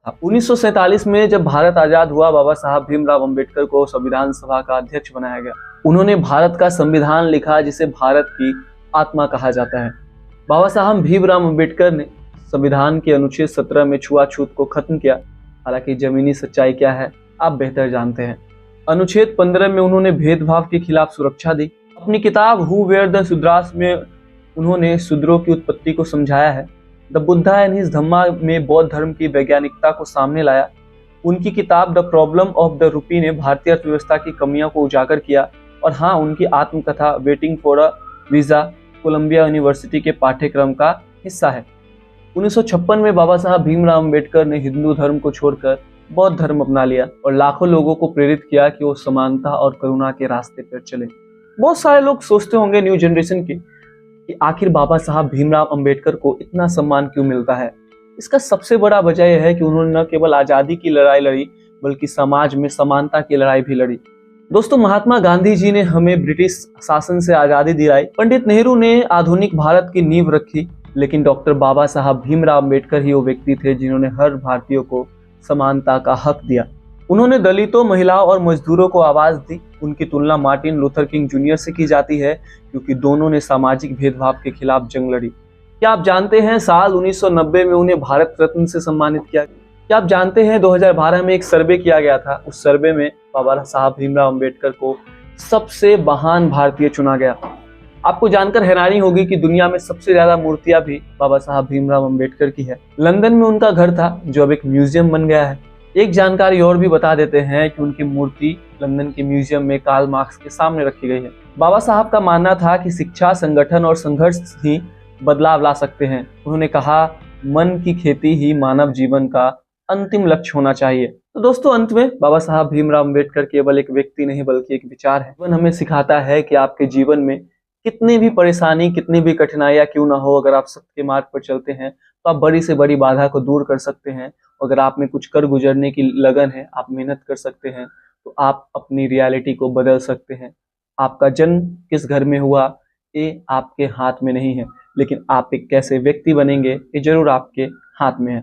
1947 में जब भारत आजाद हुआ, बाबा साहब भीमराव अंबेडकर को संविधान सभा का अध्यक्ष बनाया गया। उन्होंने भारत का संविधान लिखा, जिसे भारत की आत्मा कहा जाता है। बाबा साहब भीमराव अंबेडकर ने संविधान के अनुच्छेद 17 में छुआछूत को खत्म किया। हालांकि जमीनी सच्चाई क्या है आप बेहतर जानते हैं। अनुच्छेद 15 में उन्होंने भेदभाव के खिलाफ सुरक्षा दी। अपनी किताब हु वेयर द शूद्रास में उन्होंने शूद्रों की उत्पत्ति को समझाया है। द बुद्धा एंड हिज धम्मा में बौद्ध धर्म की वैज्ञानिकता को सामने लाया। उनकी किताब the problem of the rupee ने भारतीय अर्थव्यवस्था की कमियों को उजागर किया। और हाँ, उनकी आत्मकथा waiting for a visa Columbia university के पाठ्यक्रम का हिस्सा है। 1956 में बाबा साहब भीमराव अंबेडकर ने हिंदू धर्म को छोड़कर बौद्ध धर्म अपना लिया और लाखों लोगों को प्रेरित किया कि वो समानता और करुणा के रास्ते पर चले। बहुत सारे लोग सोचते होंगे न्यू जनरेशन के कि आखिर बाबा साहब भीमराव अंबेडकर को इतना सम्मान क्यों मिलता है। इसका सबसे बड़ा वजह यह है कि उन्होंने न केवल आज़ादी की लड़ाई लड़ी बल्कि समाज में समानता की लड़ाई भी लड़ी। दोस्तों, महात्मा गांधी जी ने हमें ब्रिटिश शासन से आज़ादी दिलाई, पंडित नेहरू ने आधुनिक भारत की नींव रखी, लेकिन डॉक्टर बाबा साहब भीमराव अंबेडकर ही वो व्यक्ति थे जिन्होंने हर भारतीय को समानता का हक दिया। उन्होंने दलितों, महिलाओं और मजदूरों को आवाज दी। उनकी तुलना मार्टिन लूथर किंग जूनियर से की जाती है, क्योंकि दोनों ने सामाजिक भेदभाव के खिलाफ जंग लड़ी। क्या आप जानते हैं साल 1990 में उन्हें भारत रत्न से सम्मानित किया गया? क्या आप जानते हैं 2012 में एक सर्वे किया गया था, उस सर्वे में बाबा साहब भीमराव अंबेडकर को सबसे महान भारतीय चुना गया। आपको जानकर हैरानी होगी कि दुनिया में सबसे ज्यादा मूर्तियां भी बाबा साहब भीमराव अंबेडकर की है। लंदन में उनका घर था, जो अब एक म्यूजियम बन गया है। एक जानकारी और भी बता देते हैं कि उनकी मूर्ति लंदन के म्यूजियम में कार्ल मार्क्स के सामने रखी गई है। बाबा साहब का मानना था कि शिक्षा, संगठन और संघर्ष ही बदलाव ला सकते हैं। उन्होंने कहा, मन की खेती ही मानव जीवन का अंतिम लक्ष्य होना चाहिए। तो दोस्तों, अंत में बाबा साहब भीमराव अंबेडकर केवल एक व्यक्ति नहीं बल्कि एक विचार है। जीवन हमें सिखाता है कि आपके जीवन में कितनी भी परेशानी, कितनी भी कठिनाइयां क्यों ना हो, अगर आप सत्य के मार्ग पर चलते हैं तो आप बड़ी से बड़ी बाधा को दूर कर सकते हैं। अगर आप में कुछ कर गुजरने की लगन है, आप मेहनत कर सकते हैं, तो आप अपनी रियलिटी को बदल सकते हैं। आपका जन्म किस घर में हुआ ये आपके हाथ में नहीं है, लेकिन आप एक कैसे व्यक्ति बनेंगे ये जरूर आपके हाथ में है।